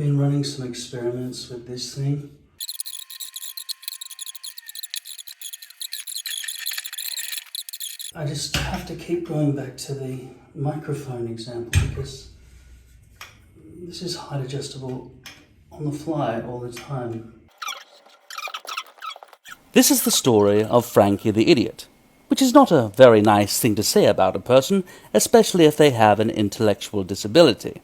been running some experiments with this thing. I just have to keep going back to the microphone example because this is height adjustable on the fly all the time. This is the story of Frankie the Idiot, which is not a very nice thing to say about a person, especially if they have an intellectual disability.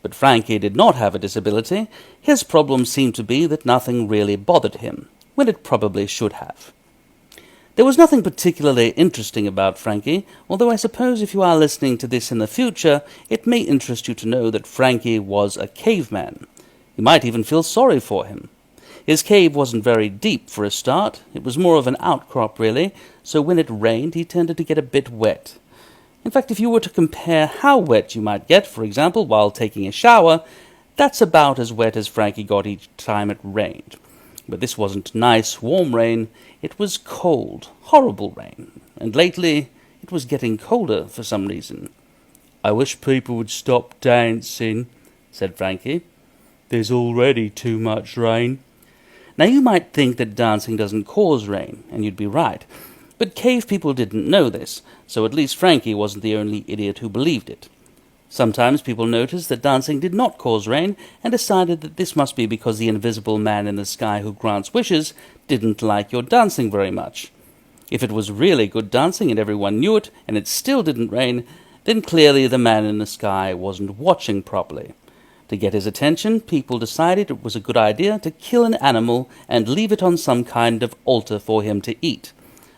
But Frankie did not have a disability. His problem seemed to be that nothing really bothered him, when it probably should have. There was nothing particularly interesting about Frankie, although I suppose if you are listening to this in the future, it may interest you to know that Frankie was a caveman. You might even feel sorry for him. His cave wasn't very deep for a start. It was more of an outcrop, really, so when it rained, he tended to get a bit wet. In fact, if you were to compare how wet you might get, for example, while taking a shower, that's about as wet as Frankie got each time it rained. But this wasn't nice, warm rain. It was cold, horrible rain. And lately, it was getting colder for some reason. "I wish people would stop dancing," said Frankie. "There's already too much rain." Now, you might think that dancing doesn't cause rain, and you'd be right. But cave people didn't know this, so at least Frankie wasn't the only idiot who believed it. Sometimes people noticed that dancing did not cause rain and decided that this must be because the invisible man in the sky who grants wishes didn't like your dancing very much. If it was really good dancing and everyone knew it, and it still didn't rain, then clearly the man in the sky wasn't watching properly. To get his attention, people decided it was a good idea to kill an animal and leave it on some kind of altar for him to eat.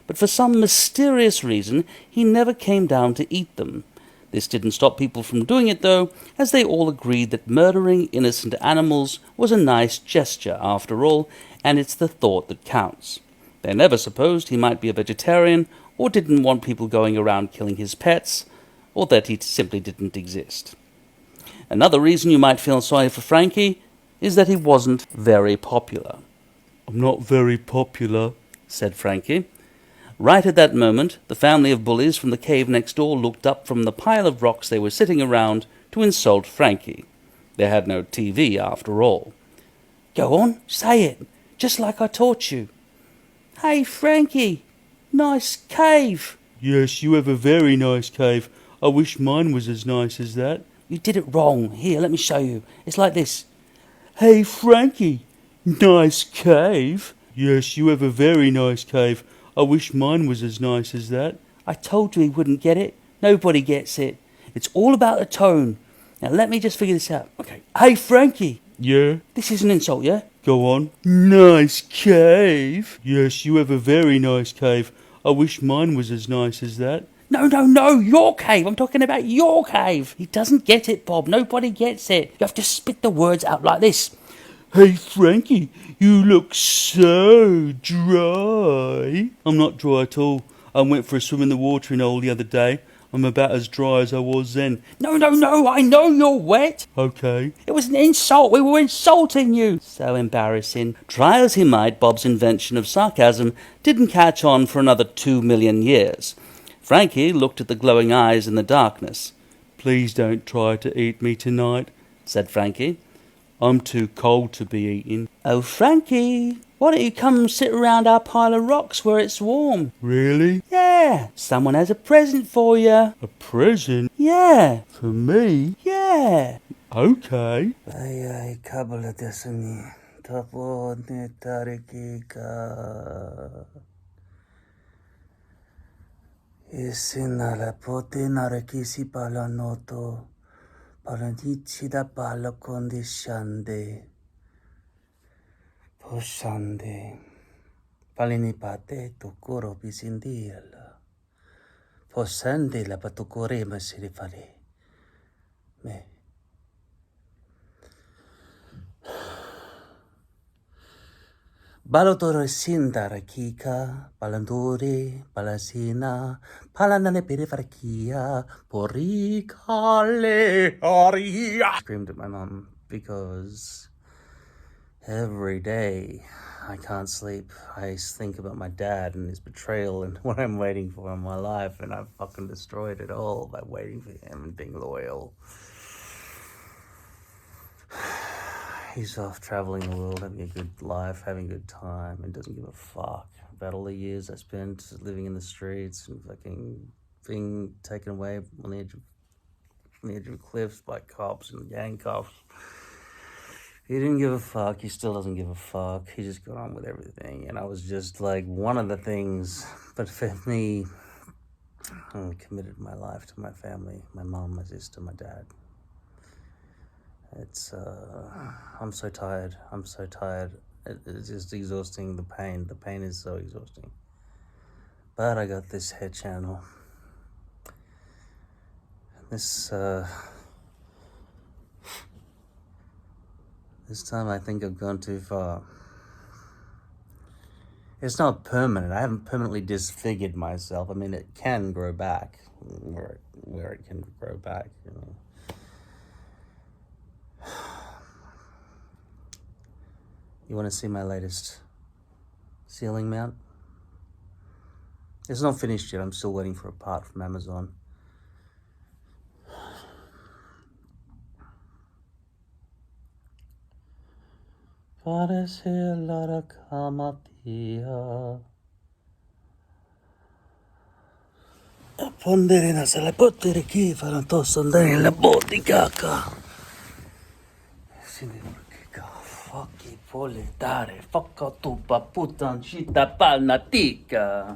But for some mysterious reason, he never came down to eat them. This didn't stop people from doing it, though, as they all agreed that murdering innocent animals was a nice gesture after all, and it's the thought that counts. They never supposed he might be a vegetarian, or didn't want people going around killing his pets, or that he simply didn't exist. Another reason you might feel sorry for Frankie is that he wasn't very popular. "I'm not very popular," said Frankie. Right at that moment, the family of bullies from the cave next door looked up from the pile of rocks they were sitting around to insult Frankie. They had no TV, after all. "Go on, say it, just like I taught you." "Hey, Frankie, nice cave." "Yes, you have a very nice cave. I wish mine was as nice as that." "You did it wrong. Here, let me show you. It's like this." "Hey, Frankie, nice cave." "Yes, you have a very nice cave. I wish mine was as nice as that." "I told you he wouldn't get it. Nobody gets it. It's all about the tone. Now let me just figure this out. Okay. Hey, Frankie." "Yeah?" "This is an insult, yeah?" "Go on." "Nice cave." "Yes, you have a very nice cave. I wish mine was as nice as that." No, your cave. I'm talking about your cave. He doesn't get it, Bob. Nobody gets it. You have to spit the words out like this. "Hey, Frankie, you look so dry." "I'm not dry at all. I went for a swim in the watering hole the other day. I'm about as dry as I was then." No, I know you're wet." "Okay." "It was an insult. We were insulting you." So embarrassing. Try as he might, Bob's invention of sarcasm didn't catch on for another 2 million years. Frankie looked at the glowing eyes in the darkness. "Please don't try to eat me tonight," said Frankie. "I'm too cold to be eaten." "Oh, Frankie, why don't you come and sit around our pile of rocks where it's warm?" "Really?" "Yeah, someone has a present for you." "A present?" "Yeah." "For me?" "Yeah." "Okay." Ay, kabala desani. Tapo ne tarikika. Isinala pote narakisi palanoto. Palanticida pala condisciande. Poshande. Palinipate tukuro bisindiela. Posande la patukore masirifale. Me. Balotoro sindara kika, palanduri, palasina, palanane perifarkia, poricale, aria. Screamed at my mom because every day I can't sleep. I think about my dad and his betrayal and what I'm waiting for in my life, and I've fucking destroyed it all by waiting for him and being loyal. He's off traveling the world, having a good life, having a good time, and doesn't give a fuck about all the years I spent living in the streets and fucking being taken away on the edge of cliffs by cops and handcuffs. He didn't give a fuck. He still doesn't give a fuck. He just got on with everything. And I was just like, one of the things, but for me, I committed my life to my family, my mom, my sister, my dad. It's, I'm so tired. I'm so tired. It's just exhausting, the pain. The pain is so exhausting. But I got this hair channel. This time I think I've gone too far. It's not permanent. I haven't permanently disfigured myself. I mean, it can grow back where it can grow back, you know. You want to see my latest ceiling mount? It's not finished yet. I'm still waiting for a part from Amazon. Parece la camatia. A ponderina se le potere chi faranno tosto andare nella botica. Fucking politare, fuck tu putan shita palnatica.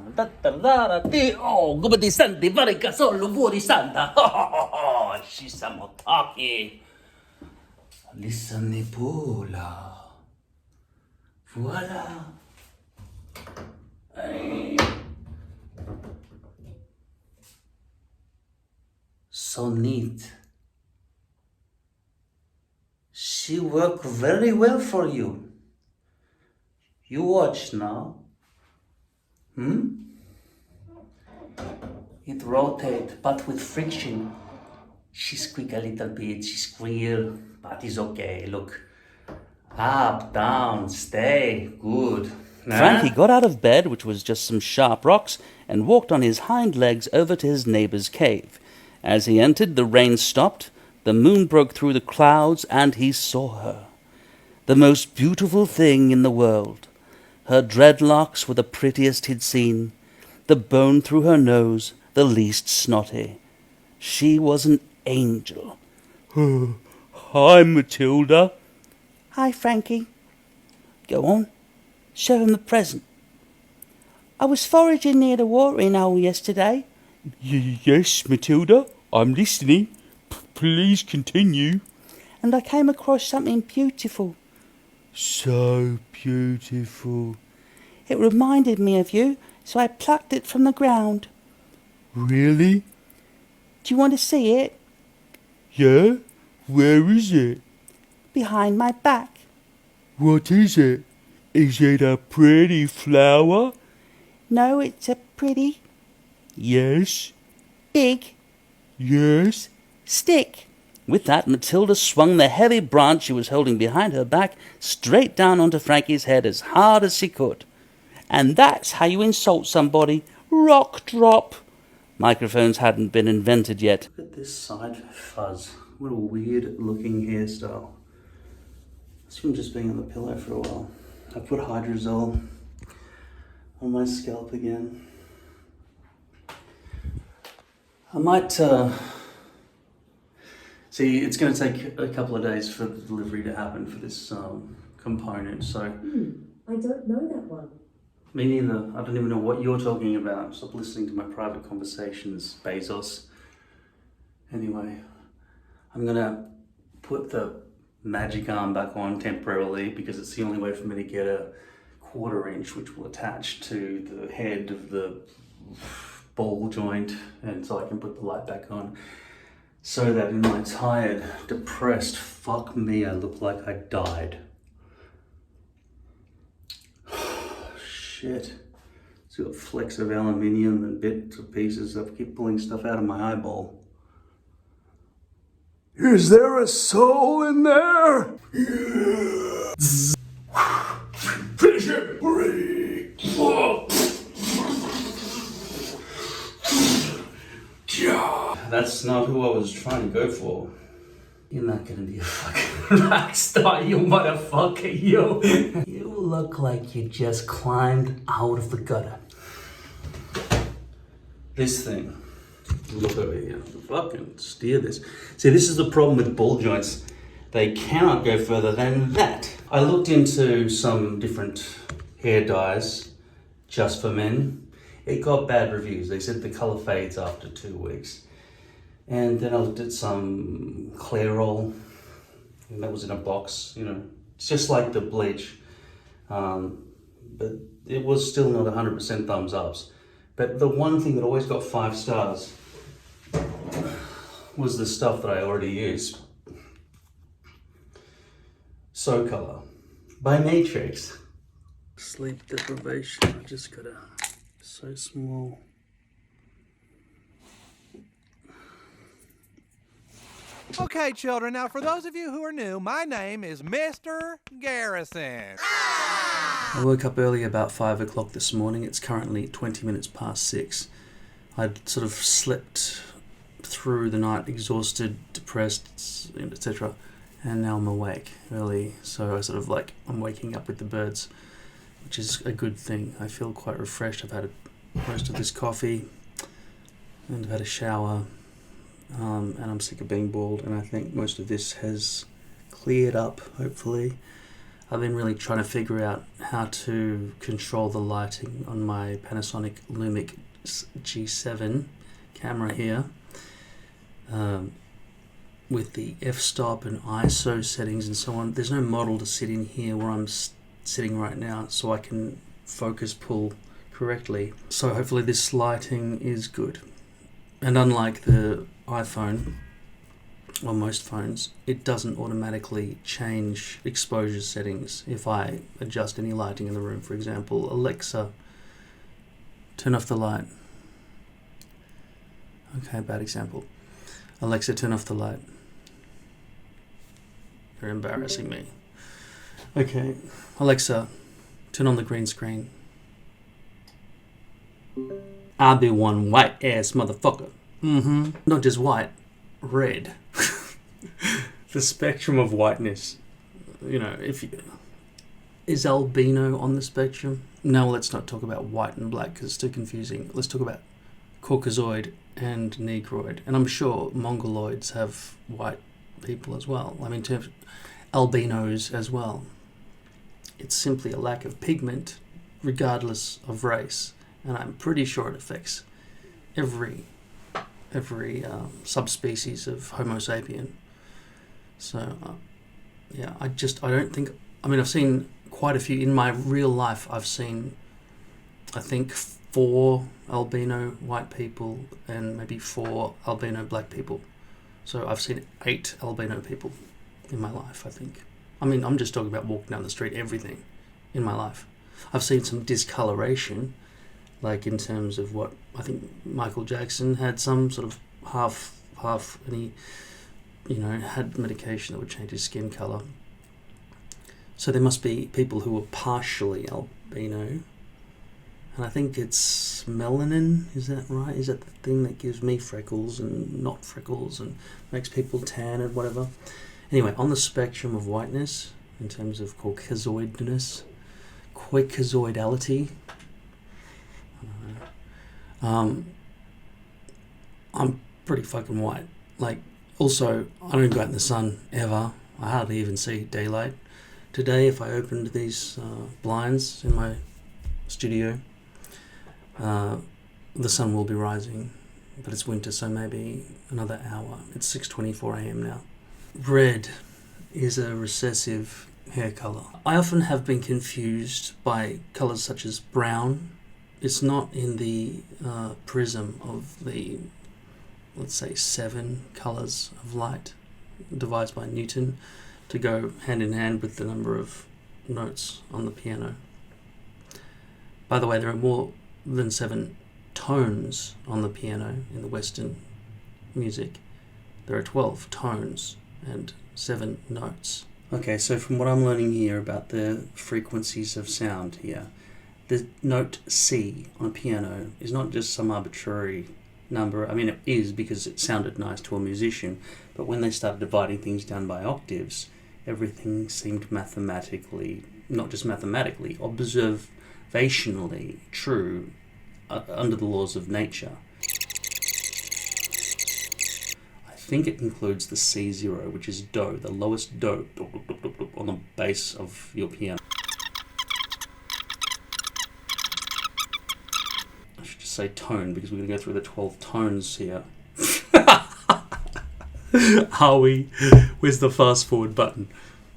Oh, come ti senti? Varica solo fuori santa. Ci siamo talking. Listen pula. Voila. Hey. So neat. She worked very well for you. You watch now. It rotates, but with friction. She squeak a little bit, she squeal, but it's okay. Look, up, down, stay, good. Frankie got out of bed, which was just some sharp rocks, and walked on his hind legs over to his neighbor's cave. As he entered, the rain stopped, the moon broke through the clouds, and he saw her. The most beautiful thing in the world. Her dreadlocks were the prettiest he'd seen, the bone through her nose the least snotty. She was an angel. Hi, Matilda. Hi, Frankie. Go on, show him the present. I was foraging near the watering hole yesterday. Yes, Matilda, I'm listening. Please continue. And I came across something beautiful. So beautiful. It reminded me of you, so I plucked it from the ground. Really? Do you want to see it? Yeah? Where is it? Behind my back. What is it? Is it a pretty flower? No, it's a pretty... Yes. Big... Yes. Stick. With that, Matilda swung the heavy branch she was holding behind her back straight down onto Frankie's head as hard as she could. And that's how you insult somebody. Rock drop. Microphones hadn't been invented yet. Look at this side fuzz. What a weird looking hairstyle. It's from just being on the pillow for a while. I put hydrosol on my scalp again. I might, see, it's going to take a couple of days for the delivery to happen for this component, so... I don't know that one. Me neither. I don't even know what you're talking about. Stop listening to my private conversations, Bezos. Anyway, I'm going to put the magic arm back on temporarily because it's the only way for me to get a 1/4 inch which will attach to the head of the ball joint, and so I can put the light back on, so that in my tired, depressed, fuck me, I look like I died. Shit. It's got flecks of aluminium and bits of pieces. I keep pulling stuff out of my eyeball. Is there a soul in there? Finish it! That's not who I was trying to go for. You're not gonna be a fucking rock star, you motherfucker, you. You look like you just climbed out of the gutter. This thing. Look over here. Fucking steer this. See, this is the problem with ball joints. They cannot go further than that. I looked into some different hair dyes just for men. It got bad reviews. They said the color fades after 2 weeks. And then I looked at some Clairol, and that was in a box, you know. It's just like the bleach. But it was still not 100% thumbs ups. But the one thing that always got 5 stars was the stuff that I already used. So Color by Matrix. Sleep deprivation, I just gotta, so small. Okay, children, now for those of you who are new, my name is Mr. Garrison. I woke up early about 5 o'clock this morning. It's currently 20 minutes past 6. I'd sort of slept through the night, exhausted, depressed, etc. And now I'm awake early, so I sort of like, I'm waking up with the birds, which is a good thing. I feel quite refreshed. I've had most of this coffee, and I've had a shower, and I'm sick of being bald, and I think most of this has cleared up, hopefully. I've been really trying to figure out how to control the lighting on my Panasonic Lumix G7 camera here. With the f-stop and ISO settings and so on. There's no model to sit in here where I'm sitting right now, so I can focus pull correctly. So hopefully this lighting is good. And unlike the iPhone, or most phones, it doesn't automatically change exposure settings if I adjust any lighting in the room. For example, Alexa, turn off the light. Okay, bad example. Alexa, turn off the light. You're embarrassing me. Okay, Alexa, turn on the green screen. I be one white ass motherfucker. Not just white, red. The spectrum of whiteness. You know, is albino on the spectrum? No, let's not talk about white and black because it's too confusing. Let's talk about Caucasoid and Negroid. And I'm sure Mongoloids have white people as well. I mean, in terms of albinos as well. It's simply a lack of pigment regardless of race. And I'm pretty sure it affects every subspecies of Homo sapien. So, yeah, I don't think, I mean, I've seen quite a few, in my real life, I've seen, I think, 4 albino white people and maybe 4 albino black people. So I've seen 8 albino people in my life, I think. I mean, I'm just talking about walking down the street, everything in my life. I've seen some discoloration, like in terms of what I think Michael Jackson had some sort of half, and he, you know, had medication that would change his skin color. So there must be people who are partially albino, and I think it's melanin. Is that right? Is that the thing that gives me freckles and not freckles and makes people tan and whatever? Anyway, on the spectrum of whiteness, in terms of Caucasoidness, Caucasoidality, I'm pretty fucking white. Like, also, I don't go out in the sun ever. I hardly even see daylight. Today, if I opened these blinds in my studio, the sun will be rising, but it's winter, so maybe another hour. It's 6:24 a.m. now. Red is a recessive hair color. I often have been confused by colors such as brown. It's not in the prism of the, let's say, 7 colors of light devised by Newton to go hand in hand with the number of notes on the piano. By the way, there are more than 7 tones on the piano in the Western music. There are 12 tones and 7 notes. Okay, so from what I'm learning here about the frequencies of sound here, the note C on a piano is not just some arbitrary number. I mean, it is because it sounded nice to a musician, But when they started dividing things down by octaves, everything seemed mathematically, not just mathematically, observationally true under the laws of nature. I think it includes the C0, which is Do, the lowest Do on the bass of your piano. I should just say tone, because we're going to go through the 12 tones here. Are we? Where's the fast forward button?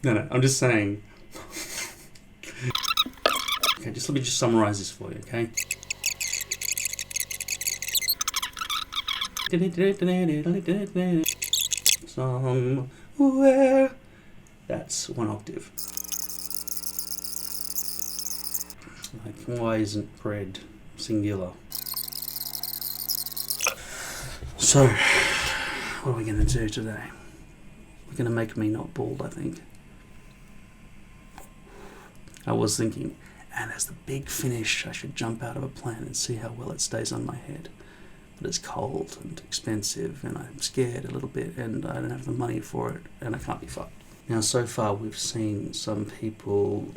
No, I'm just saying. Okay, let me just summarize this for you, okay? Somewhere. That's one octave. Like, why isn't bread singular? So, what are we going to do today? We're going to make me not bald, I think. I was thinking, and as the big finish, I should jump out of a plane and see how well it stays on my head. But it's cold and expensive, and I'm scared a little bit, and I don't have the money for it, and I can't be fucked. Now, so far, we've seen some people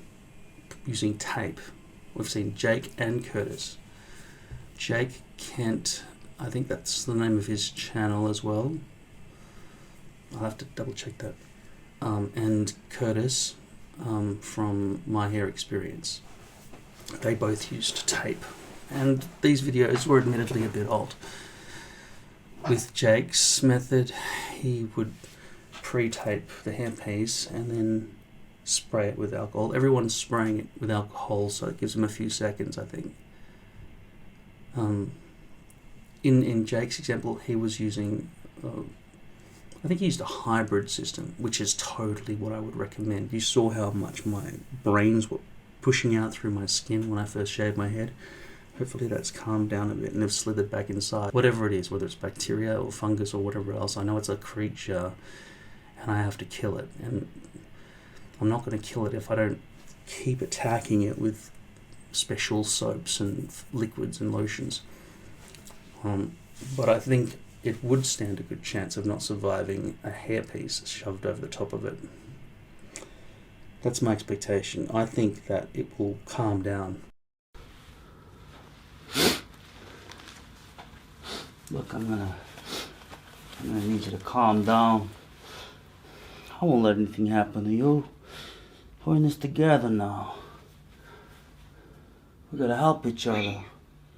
using tape. We've seen Jake and Curtis. Jake Kent, I think that's the name of his channel as well. I'll have to double check that. And Curtis from My Hair Experience. They both used tape. And these videos were admittedly a bit old. With Jake's method, he would pre-tape the hairpiece and then spray it with alcohol. Everyone's spraying it with alcohol, so it gives them a few seconds, I think. In Jake's example, he was using, I think he used a hybrid system, which is totally what I would recommend. You saw how much my brains were pushing out through my skin when I first shaved my head. Hopefully that's calmed down a bit and have slithered back inside. Whatever it is, whether it's bacteria or fungus or whatever else, I know it's a creature and I have to kill it. And I'm not going to kill it if I don't keep attacking it with special soaps and liquids and lotions. But I think it would stand a good chance of not surviving a hairpiece shoved over the top of it. That's my expectation. I think that it will calm down. Look, I'm gonna need you to calm down. I won't let anything happen to you. We're in this together now. We gotta help each other.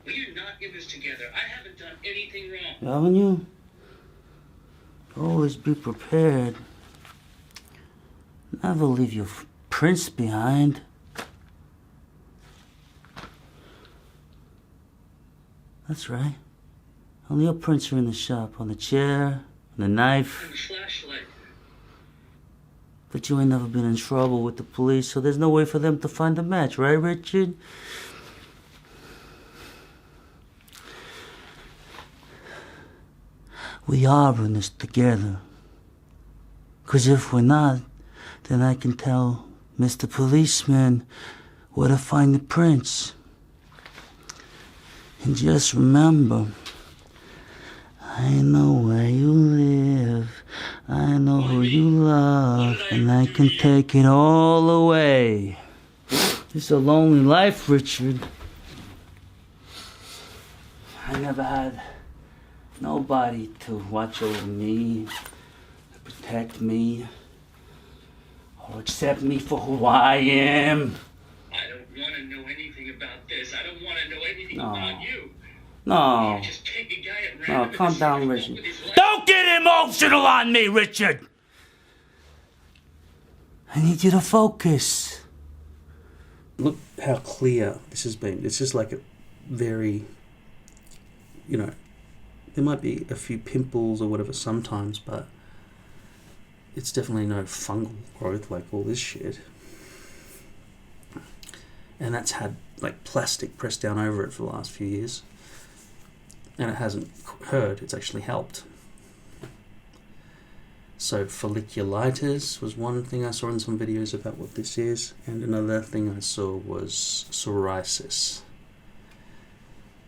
Will you not in this together? I haven't done anything wrong. Haven't you? Always be prepared. Never leave your prints behind. That's right. All your prints are in the shop, on the chair, on the knife. And the flashlight. But you ain't never been in trouble with the police, so there's no way for them to find a match, right, Richard? We are in this together. 'Cause if we're not, then I can tell Mr. Policeman where to find the prints. And just remember, I know where you live, I know who you love, and I can take it all away. It's a lonely life, Richard. I never had nobody to watch over me, to protect me, or accept me for who I am. I don't want to know anything about this. I don't want to know anything about you. No. You just take a guy at No, random calm and down, see Richard. what his life- Don't get emotional on me, Richard! I need you to focus. Look how clear this has been. It's just like a very, there might be a few pimples or whatever sometimes, but it's definitely no fungal growth like all this shit. And that's had like plastic pressed down over it for the last few years. And it hasn't hurt, it's actually helped. So folliculitis was one thing I saw in some videos about what this is, and another thing I saw was psoriasis.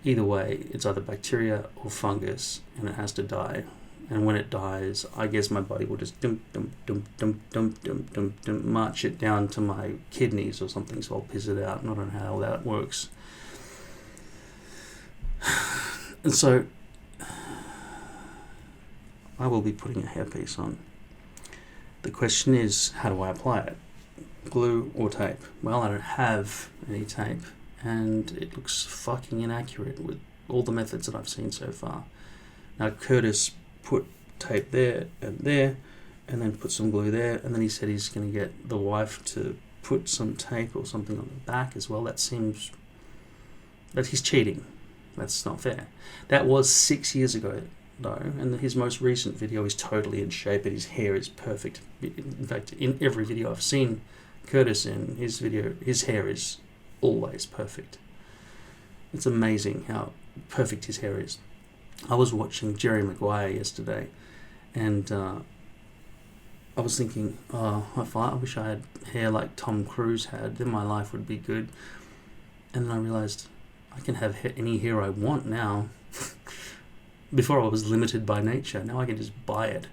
Either way, it's either bacteria or fungus, and it has to die and when it dies, I guess my body will just march it down to my kidneys or something, so I'll piss it out. I don't know how that works. And so I will be putting a hairpiece on. The question is, how do I apply it? Glue or tape? Well, I don't have any tape, and it looks fucking inaccurate with all the methods that I've seen so far. Now, Curtis put tape there, and then put some glue there, and then he said he's going to get the wife to put some tape or something on the back as well. That seems that he's cheating. That's not fair. That was 6 years ago, though, and his most recent video is totally in shape, and his hair is perfect. In fact, in every video I've seen Curtis in, his hair is always perfect. It's amazing how perfect his hair is. I was watching Jerry Maguire yesterday, and I was thinking, I wish I had hair like Tom Cruise had, then my life would be good. And then I realized I can have any hair I want now. Before I was limited by nature, now I can just buy it.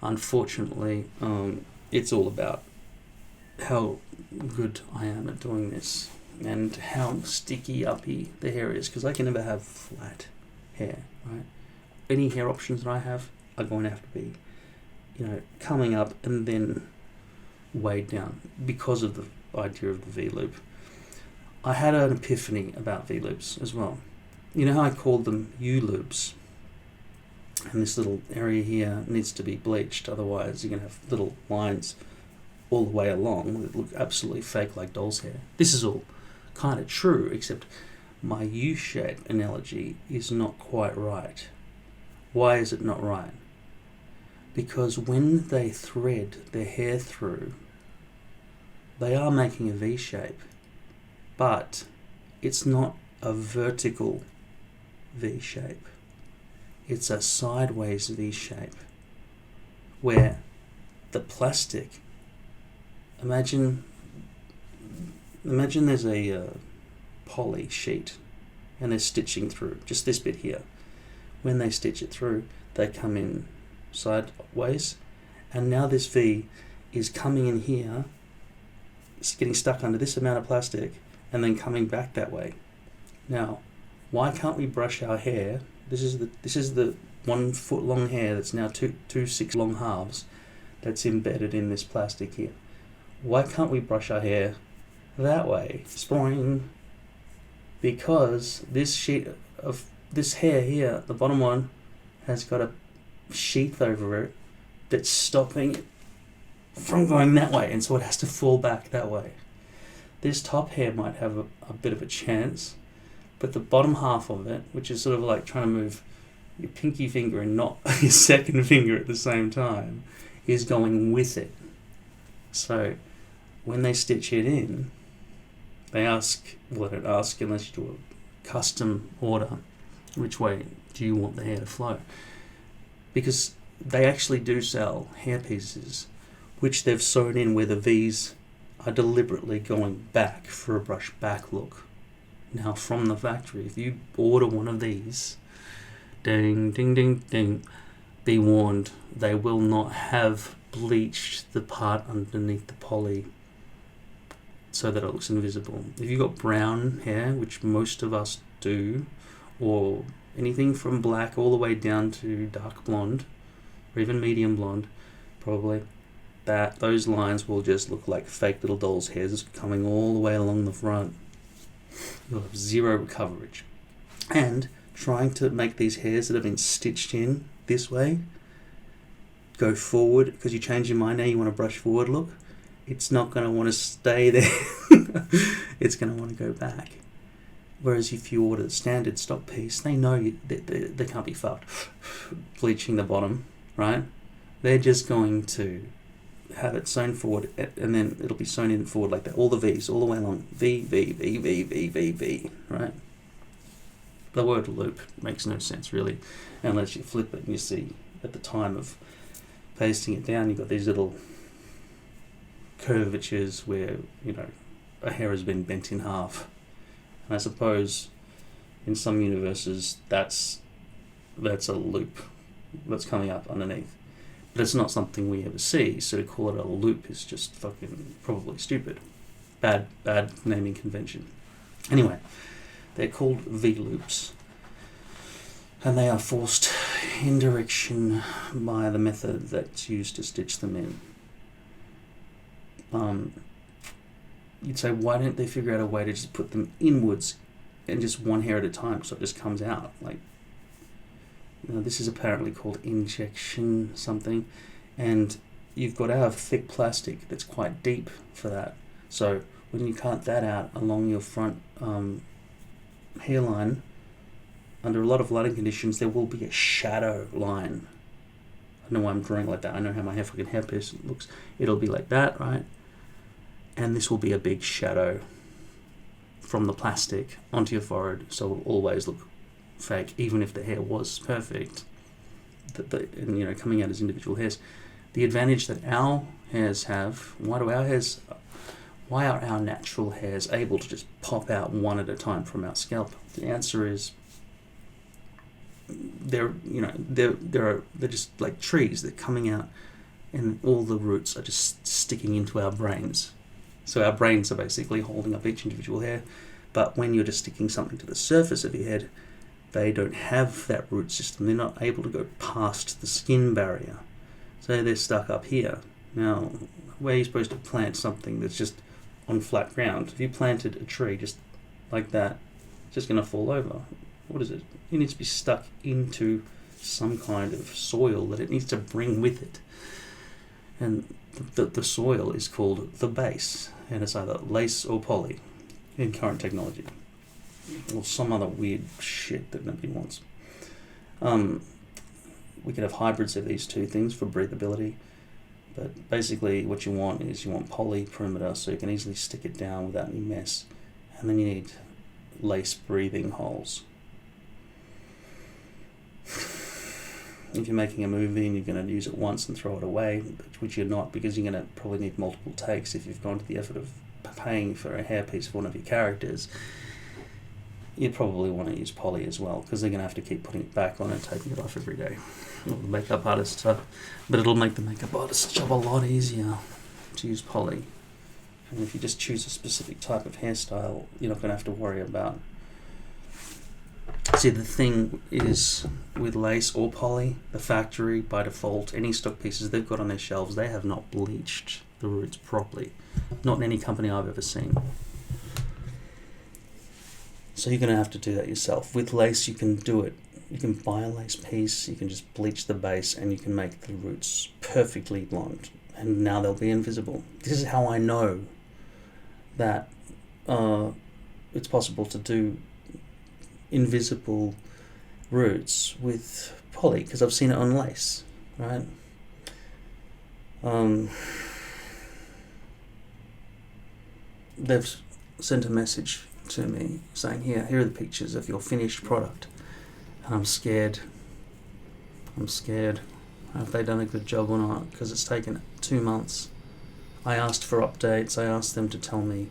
Unfortunately, it's all about how good I am at doing this and how sticky uppy the hair is, because I can never have flat hair, right? Any hair options that I have are going to have to be, coming up and then weighed down because of the idea of the V-loop. I had an epiphany about V-loops as well. You know how I called them U-loops? And this little area here needs to be bleached, otherwise you're going to have little lines all the way along that look absolutely fake like doll's hair. This is all kind of true, except my U-shape analogy is not quite right. Why is it not right? Because when they thread their hair through, they are making a V-shape, but it's not a vertical V-shape. It's a sideways V-shape where the plastic, imagine there's a poly sheet and they're stitching through just this bit here. When they stitch it through, they come in sideways, and now this V is coming in here, it's getting stuck under this amount of plastic and then coming back that way. Now, why can't we brush our hair? This is the 1 foot long hair that's now two 6 long halves that's embedded in this plastic here. Why can't we brush our hair that way? Spring. Because this sheet of this hair here, the bottom one, has got a sheath over it that's stopping it from going that way, and so it has to fall back that way. This top hair might have a bit of a chance, but the bottom half of it, which is sort of like trying to move your pinky finger and not your second finger at the same time, is going with it. So when they stitch it in, they don't ask unless you do a custom order, which way do you want the hair to flow? Because they actually do sell hair pieces which they've sewn in where the V's are deliberately going back for a brush back look. Now, from the factory, if you order one of these, ding, ding, ding, ding, be warned, they will not have bleached the part underneath the poly so that it looks invisible. If you've got brown hair, which most of us do, or anything from black all the way down to dark blonde, or even medium blonde, probably, those lines will just look like fake little doll's hairs coming all the way along the front. You'll have zero coverage. And trying to make these hairs that have been stitched in this way go forward, because you change your mind now, you want to brush forward look, it's not going to want to stay there. It's going to want to go back. Whereas if you order the standard stock piece, they know they can't be fucked bleaching the bottom, right? They're just going to have it sewn forward, and then it'll be sewn in forward like that. All the V's, all the way along. V, V, V, V, V, V, V, right? The word loop makes no sense, really, unless you flip it and you see at the time of pasting it down, you've got these little curvatures where, a hair has been bent in half. And I suppose in some universes that's a loop. that's coming up underneath. But it's not something we ever see, so to call it a loop is just fucking probably stupid. Bad naming convention. Anyway, they're called V-loops, and they are forced in direction by the method that's used to stitch them in. You'd say, why don't they figure out a way to just put them inwards and just one hair at a time so it just comes out? Like, this is apparently called injection something, and you've got to have thick plastic that's quite deep for that. So when you cut that out along your front hairline, under a lot of lighting conditions, there will be a shadow line. I know why I'm drawing like that. I know how my fucking hairpiece looks. It'll be like that, right? And this will be a big shadow from the plastic onto your forehead, so it will always look fake, even if the hair was perfect. And coming out as individual hairs. The advantage that our hairs have, why are our natural hairs able to just pop out one at a time from our scalp? The answer is they're just like trees. They're coming out, and all the roots are just sticking into our brains. So our brains are basically holding up each individual hair. But when you're just sticking something to the surface of your head, they don't have that root system. They're not able to go past the skin barrier. So they're stuck up here. Now, where are you supposed to plant something that's just on flat ground? If you planted a tree just like that, it's just going to fall over. What is it? It needs to be stuck into some kind of soil that it needs to bring with it. And the soil is called the base, and it's either lace or poly in current technology, or some other weird shit that nobody wants. We could have hybrids of these two things for breathability, but basically what you want is poly perimeter, so you can easily stick it down without any mess, and then you need lace breathing holes. If you're making a movie and you're going to use it once and throw it away, which you're not, because you're going to probably need multiple takes if you've gone to the effort of paying for a hairpiece of one of your characters, you'd probably want to use poly as well, because they're going to have to keep putting it back on and taking it off every day. Well, the makeup artists are, but it'll make the makeup artist's job a lot easier to use poly. And if you just choose a specific type of hairstyle, you're not going to have to worry about. See, the thing is, with lace or poly, the factory, by default, any stock pieces they've got on their shelves, they have not bleached the roots properly. Not in any company I've ever seen. So you're going to have to do that yourself. With lace, you can do it. You can buy a lace piece, you can just bleach the base, and you can make the roots perfectly blonde. And now they'll be invisible. This is how I know that it's possible to do invisible roots with poly, because I've seen it on lace, right? They've sent a message to me saying, here are the pictures of your finished product, and I'm scared. Have they done a good job or not? Because it's taken 2 months. I asked for updates. I asked them to tell me,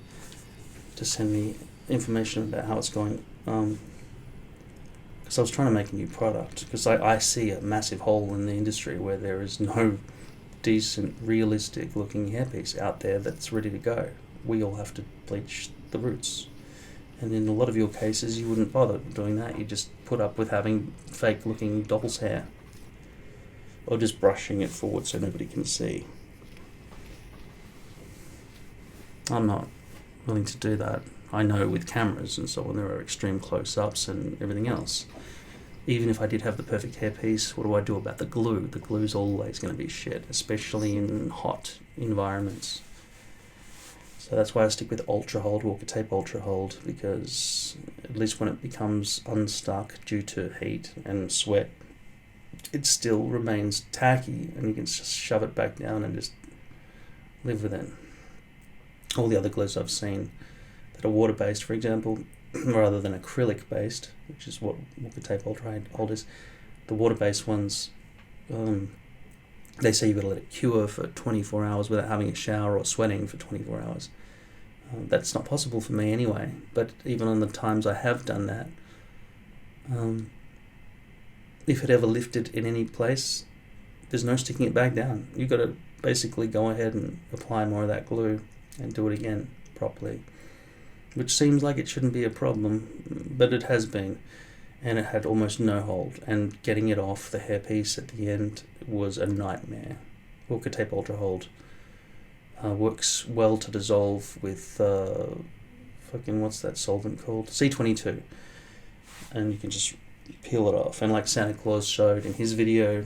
to send me information about how it's going, because I was trying to make a new product, because I see a massive hole in the industry where there is no decent, realistic looking hairpiece out there that's ready to go. We all have to bleach the roots, and in a lot of your cases you wouldn't bother doing that. You just put up with having fake looking doll's hair, or just brushing it forward so nobody can see. I'm not willing to do that. I know with cameras and so on there are extreme close-ups and everything else. Even if I did have the perfect hairpiece, what do I do about the glue? The glue's always going to be shit, especially in hot environments. So that's why I stick with Ultra Hold, Walker Tape Ultra Hold, because at least when it becomes unstuck due to heat and sweat, it still remains tacky, and you can just shove it back down and just live with it. All the other glues I've seen that are water-based, for example, rather than acrylic-based, which is what Walker Tape Ultra Hold is, the water-based ones, they say you've got to let it cure for 24 hours without having a shower or sweating for 24 hours. That's not possible for me anyway, but even on the times I have done that, if it ever lifted in any place, there's no sticking it back down. You've got to basically go ahead and apply more of that glue and do it again properly, which seems like it shouldn't be a problem, but it has been, and it had almost no hold, and getting it off the hairpiece at the end was a nightmare. Scotch Tape Ultra Hold works well to dissolve with what's that solvent called? C22, and you can just peel it off, and like Santa Claus showed in his video,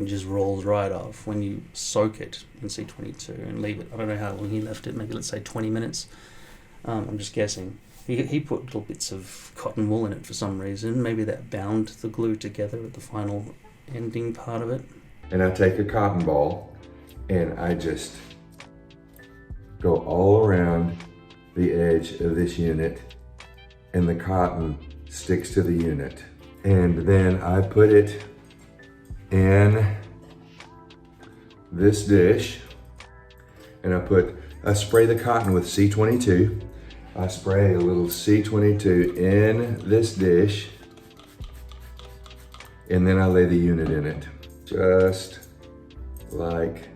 it just rolls right off when you soak it in C22 and leave it. I don't know how long he left it, maybe let's say 20 minutes. I'm just guessing. He put little bits of cotton wool in it for some reason. Maybe that bound the glue together at the final ending part of it. And I take a cotton ball and I just go all around the edge of this unit, and the cotton sticks to the unit. And then I put it in this dish, and I spray the cotton with C22. I spray a little C22 in this dish, and then I lay the unit in it, just like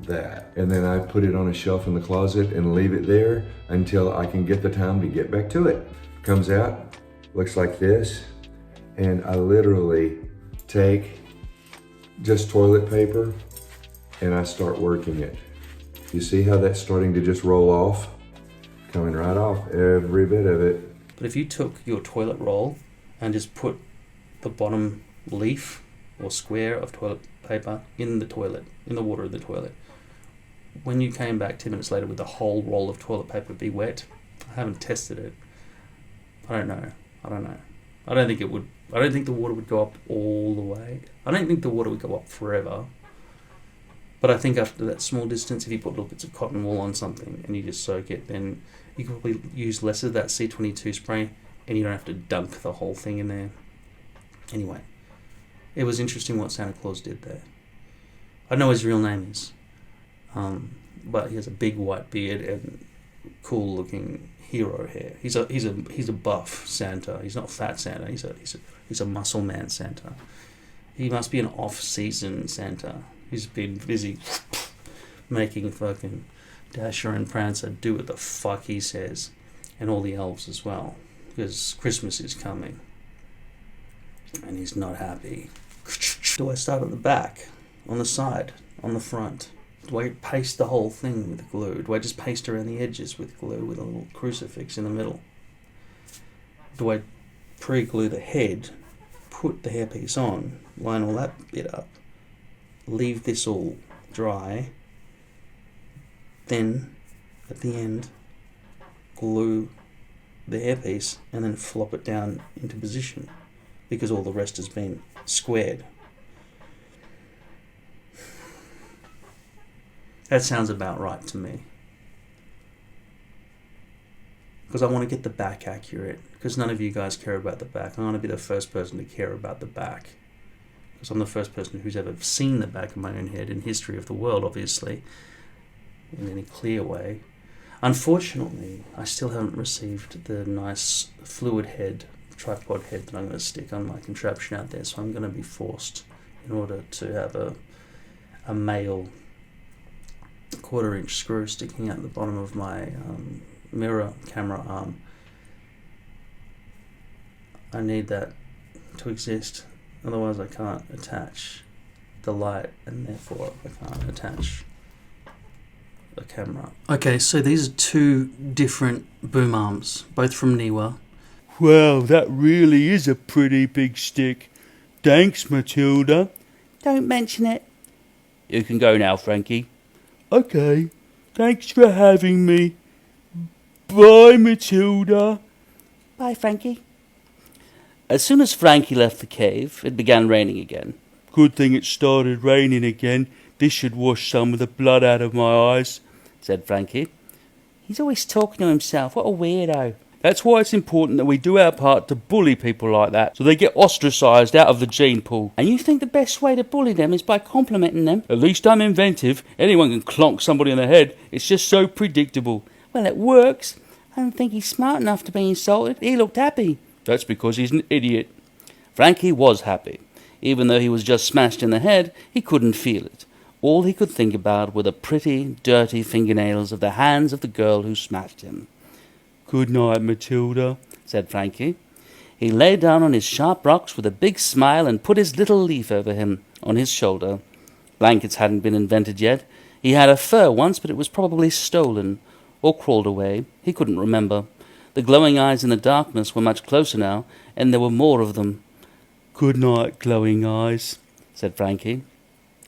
that. And then I put it on a shelf in the closet and leave it there until I can get the time to get back to it. Comes out, looks like this, and I literally take just toilet paper and I start working it. You see how that's starting to just roll off? Coming right off, every bit of it. But if you took your toilet roll and just put the bottom leaf or square of toilet paper in the toilet, in the water of the toilet, when you came back 10 minutes later with the whole roll of toilet paper be wet, I haven't tested it. I don't know. I don't think it would. I don't think the water would go up all the way. I don't think the water would go up forever. But I think after that small distance, if you put little bits of cotton wool on something and you just soak it, then you can probably use less of that C22 spray and you don't have to dunk the whole thing in there. Anyway, it was interesting what Santa Claus did there. I know his real name is, but he has a big white beard and cool looking hero hair. He's a buff Santa. He's not fat Santa. He's a muscle man Santa. He must be an off-season Santa. He's been busy making fucking Dasher and Prancer do what the fuck he says, and all the elves as well, because Christmas is coming, and he's not happy. Do I start at the back, on the side, on the front? Do I paste the whole thing with glue? Do I just paste around the edges with glue with a little crucifix in the middle? Do I pre-glue the head, put the hairpiece on, line all that bit up, leave this all dry, then at the end glue the hairpiece and then flop it down into position because all the rest has been squared? That sounds about right to me. Because I want to get the back accurate, because none of you guys care about the back. I want to be the first person to care about the back, because I'm the first person who's ever seen the back of my own head in history of the world, obviously, in any clear way. Unfortunately, I still haven't received the nice fluid head, tripod head that I'm going to stick on my contraption out there, so I'm going to be forced, in order to have a male 1/4-inch screw sticking out the bottom of my mirror camera arm. I need that to exist, otherwise I can't attach the light, and therefore I can't attach the camera. Okay, so these are two different boom arms, both from Niwa. Wow, that really is a pretty big stick. Thanks, Matilda. Don't mention it. You can go now, Frankie. Okay, thanks for having me. Bye, Matilda. Bye, Frankie. As soon as Frankie left the cave, it began raining again. Good thing it started raining again. This should wash some of the blood out of my eyes, said Frankie. He's always talking to himself. What a weirdo. That's why it's important that we do our part to bully people like that, so they get ostracised out of the gene pool. And you think the best way to bully them is by complimenting them? At least I'm inventive. Anyone can clonk somebody on the head. It's just so predictable. Well, it works. I don't think he's smart enough to be insulted. He looked happy. That's because he's an idiot. Frankie was happy. Even though he was just smashed in the head, he couldn't feel it. All he could think about were the pretty, dirty fingernails of the hands of the girl who smashed him. "Good night, Matilda," said Frankie. He lay down on his sharp rocks with a big smile and put his little leaf over him, on his shoulder. Blankets hadn't been invented yet. He had a fur once, but it was probably stolen, or crawled away. He couldn't remember. The glowing eyes in the darkness were much closer now, and there were more of them. "Good night, glowing eyes," said Frankie,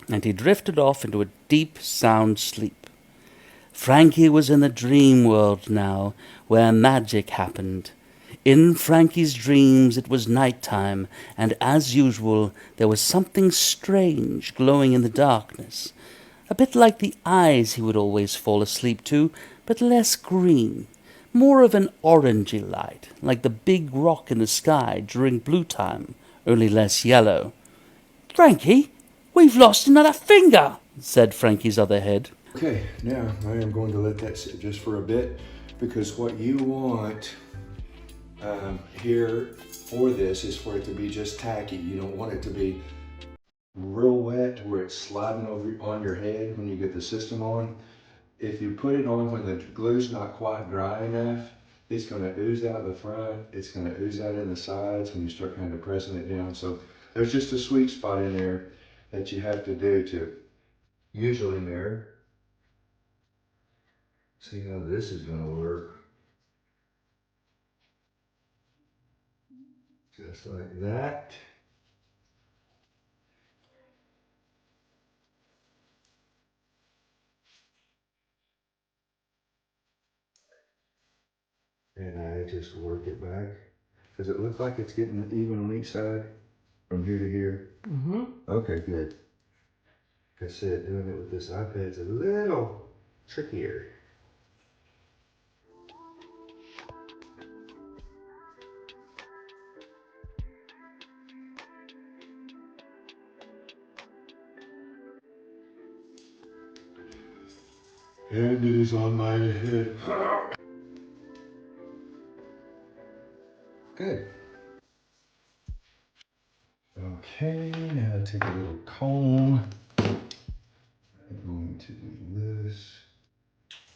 and he drifted off into a deep, sound sleep. Frankie was in the dream world now, where magic happened. In Frankie's dreams it was night time, and as usual there was something strange glowing in the darkness, a bit like the eyes he would always fall asleep to, but less green, more of an orangey light, like the big rock in the sky during blue time, only less yellow. "Frankie, we've lost another finger," said Frankie's other head. Okay, now I am going to let that sit just for a bit, because what you want here for this is for it to be just tacky. You don't want it to be real wet where it's sliding over on your head when you get the system on. If you put it on when the glue's not quite dry enough, it's going to ooze out the front, it's going to ooze out in the sides when you start kind of pressing it down. So there's just a sweet spot in there that you have to do to usually mirror. See how this is going to work. Just like that. And I just work it back. Does it look like it's getting even on each side from here to here? Mm-hmm. Okay, good. Like I said, doing it with this iPad is a little trickier. And it is on my head. Good. Okay, now take a little comb. I'm going to do this.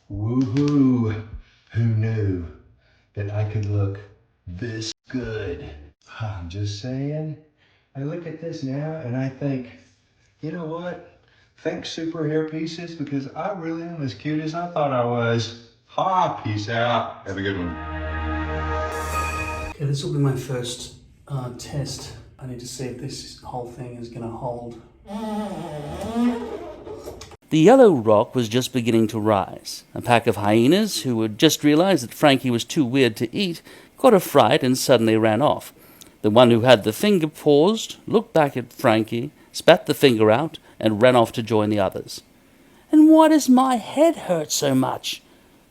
Woohoo! Who knew that I could look this good? I'm just saying. I look at this now and I think, you know what? Thanks, Super Hairpieces, because I really am as cute as I thought I was. Ha! Peace out. Have a good one. Okay, this will be my first test. I need to see if this whole thing is going to hold. The yellow rock was just beginning to rise. A pack of hyenas, who had just realized that Frankie was too weird to eat, got a fright and suddenly ran off. The one who had the finger paused, looked back at Frankie, spat the finger out, and ran off to join the others. "And why does my head hurt so much?"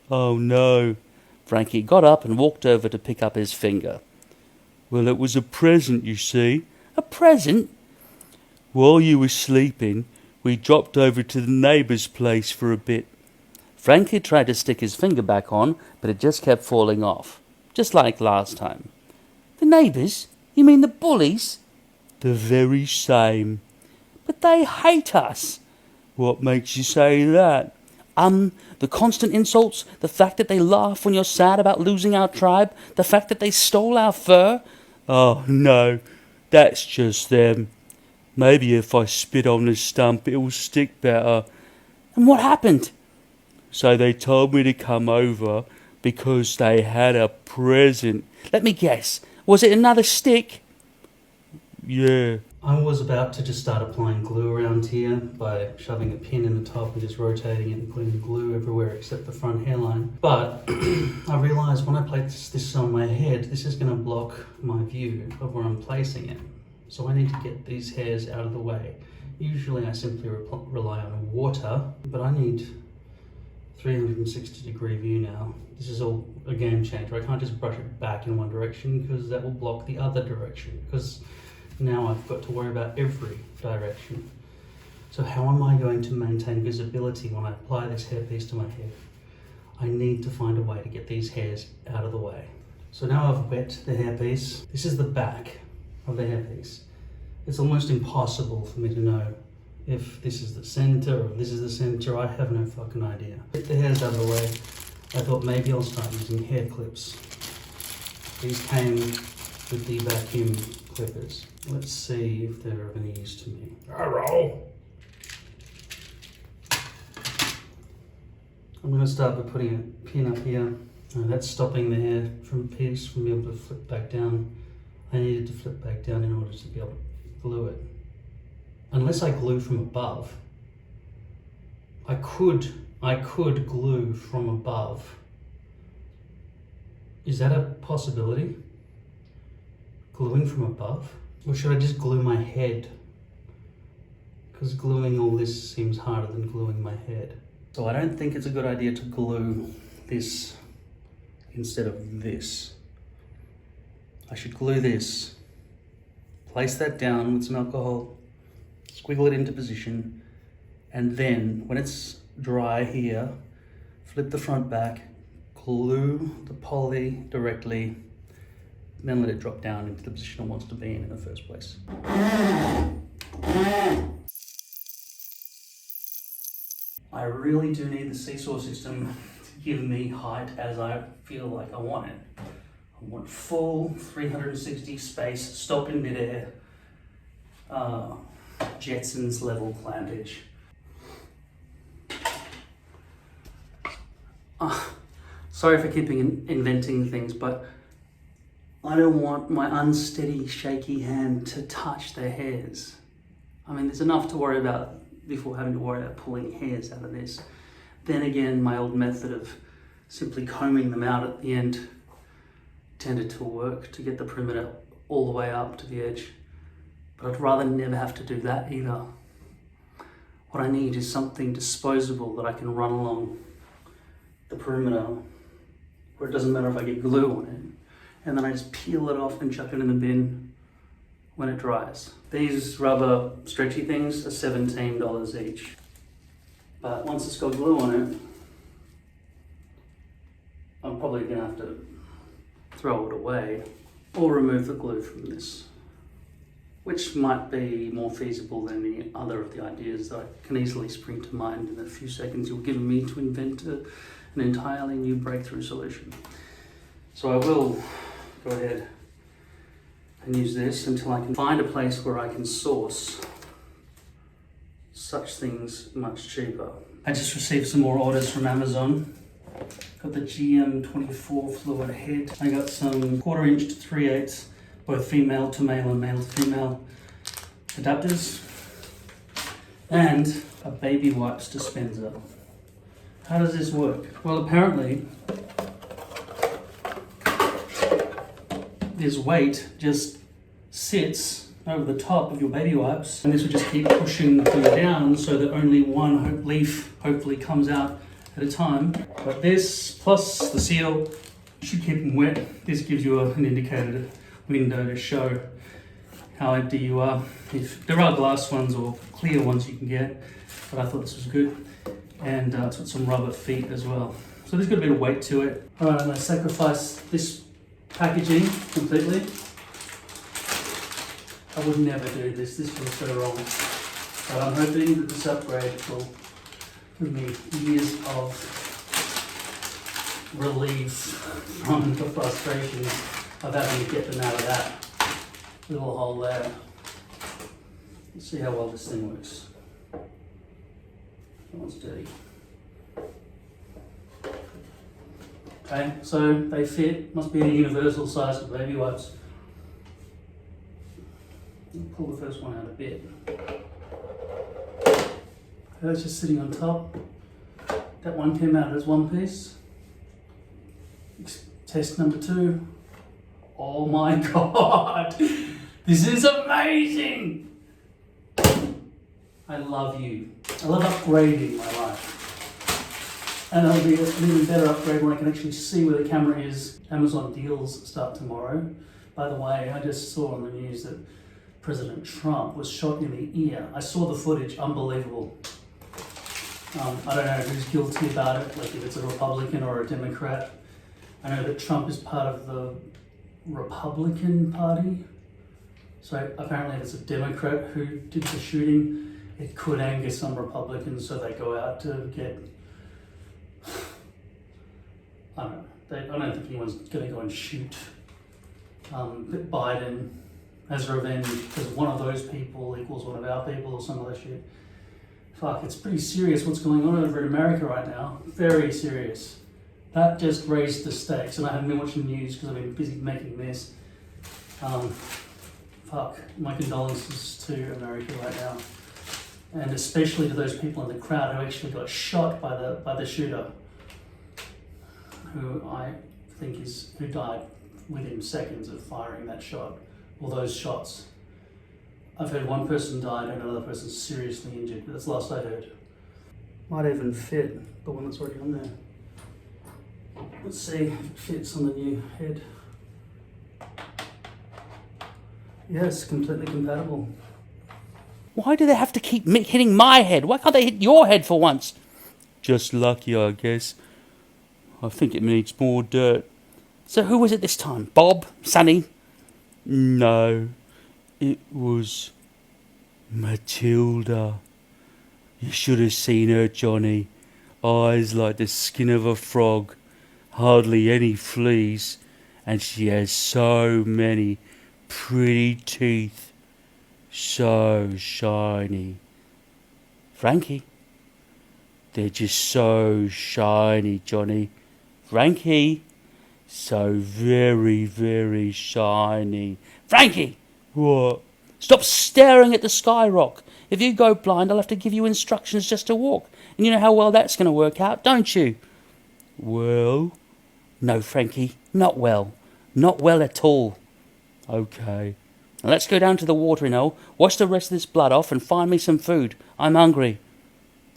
"Oh no." Frankie got up and walked over to pick up his finger. "Well, it was a present, you see." "A present?" "While you were sleeping, we dropped over to the neighbour's place for a bit." Frankie tried to stick his finger back on, but it just kept falling off, just like last time. "The neighbours? You mean the bullies?" "The very same." "But they hate us." "What makes you say that?" The constant insults, the fact that they laugh when you're sad about losing our tribe, the fact that they stole our fur." "Oh, no, that's just them. Maybe if I spit on the stump, it'll stick better." "And what happened?" "So they told me to come over because they had a present." "Let me guess, was it another stick?" "Yeah." I was about to just start applying glue around here by shoving a pin in the top and just rotating it and putting the glue everywhere except the front hairline. But I realised when I place this on my head, this is going to block my view of where I'm placing it. So I need to get these hairs out of the way. Usually I simply rely on water, but I need 360-degree view now. This is all a game changer. I can't just brush it back in one direction because that will block the other direction. Because now I've got to worry about every direction. So how am I going to maintain visibility when I apply this hairpiece to my head? I need to find a way to get these hairs out of the way. So now I've wet the hairpiece. This is the back. of the hairpiece, it's almost impossible for me to know if this is the center or if this is the center. I have no fucking idea. Get the hairs out of the way. I thought maybe I'll start using hair clips. These came with the vacuum clippers. Let's see if they're of any use to me. Hello. I'm going to start by putting a pin up here. That's stopping the hair piece from being able to flip back down. I needed to flip back down in order to be able to glue it. Unless I glue from above, I could glue from above. Is that a possibility? Gluing from above? Or should I just glue my head? Because gluing all this seems harder than gluing my head. So I don't think it's a good idea to glue this instead of this. I should glue this, place that down with some alcohol, squiggle it into position, and then when it's dry here, flip the front back, glue the poly directly, then let it drop down into the position it wants to be in the first place. I really do need the seesaw system to give me height as I feel like I want it. I want full 360 space, stop in midair, Jetsons level plantage. Sorry for keeping inventing things, but I don't want my unsteady, shaky hand to touch the hairs. I mean, there's enough to worry about before having to worry about pulling hairs out of this. Then again, my old method of simply combing them out at the end tended to work to get the perimeter all the way up to the edge. But I'd rather never have to do that either. What I need is something disposable that I can run along the perimeter where it doesn't matter if I get glue on it, and then I just peel it off and chuck it in the bin when it dries. These rubber stretchy things are $17 each. But once it's got glue on it, I'm probably gonna have to throw it away or remove the glue from this, which might be more feasible than any other of the ideas that I can easily spring to mind in the few seconds you've given me to invent an entirely new breakthrough solution. So I will go ahead and use this until I can find a place where I can source such things much cheaper. I just received some more orders from Amazon. Got the GM24 fluid head. I got some 1/4 inch to 3/8, both female to male and male to female adapters, and a baby wipes dispenser. How does this work? Well, apparently this weight just sits over the top of your baby wipes, and this will just keep pushing the glue down so that only one leaf hopefully comes out at a time. But this plus the seal should keep them wet. This gives you an indicated window to show how empty you are. If there are glass ones or clear ones you can get, but I thought this was good. And it's got some rubber feet as well. So there's got a bit of weight to it. All right, I'm gonna sacrifice this packaging completely. I would never do this. This feels so wrong. But I'm hoping that this upgrade will give me years of relief from the frustration of having to get them out of that little hole there. Let's see how well this thing works. That one's dirty. Okay, so they fit. Must be a universal size of baby wipes. I'll pull the first one out a bit. That's just sitting on top. That one came out as one piece. Test number 2. Oh my god! This is amazing! I love you. I love upgrading my life. And it'll be an even better upgrade when I can actually see where the camera is. Amazon deals start tomorrow. By the way, I just saw on the news that President Trump was shot in the ear. I saw the footage, unbelievable. I don't know who's guilty about it, like if it's a Republican or a Democrat. I know that Trump is part of the Republican Party, So apparently it's a Democrat who did the shooting. It could anger some Republicans, so they go out to get... I don't know. I don't think anyone's going to go and shoot Biden as revenge because one of those people equals one of our people or some other shit. Fuck, it's pretty serious what's going on over in America right now. Very serious. That just raised the stakes, and I haven't been watching the news because I've been busy making this. Fuck, my condolences to America right now. And especially to those people in the crowd who actually got shot by the shooter, who I think who died within seconds of firing that shot, or those shots. I've heard one person died and another person seriously injured, but that's the last I heard. Might even fit the one that's already on there. Let's see if it fits on the new head. Yes, completely compatible. Why do they have to keep hitting my head? Why can't they hit your head for once? Just lucky, I guess. I think it needs more dirt. So who was it this time? Bob? Sonny? No, it was Matilda. You should have seen her, Johnny. Eyes like the skin of a frog. Hardly any fleas. And she has so many pretty teeth. So shiny. Frankie? They're just so shiny, Johnny. Frankie? So very, very shiny. Frankie! What? Stop staring at the skyrock. If you go blind, I'll have to give you instructions just to walk. And you know how well that's going to work out, don't you? Well? No, Frankie, not well. Not well at all. Okay. Now let's go down to the watering hole, wash the rest of this blood off, and find me some food. I'm hungry.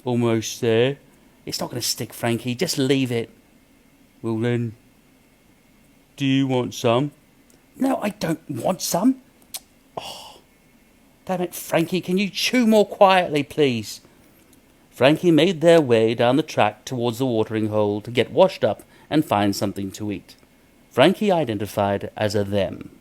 Almost there. It's not going to stick, Frankie. Just leave it. Well then, do you want some? No, I don't want some. Oh, damn it, Frankie. Can you chew more quietly, please? Frankie made their way down the track towards the watering hole to get washed up and find something to eat. Frankie identified as a them.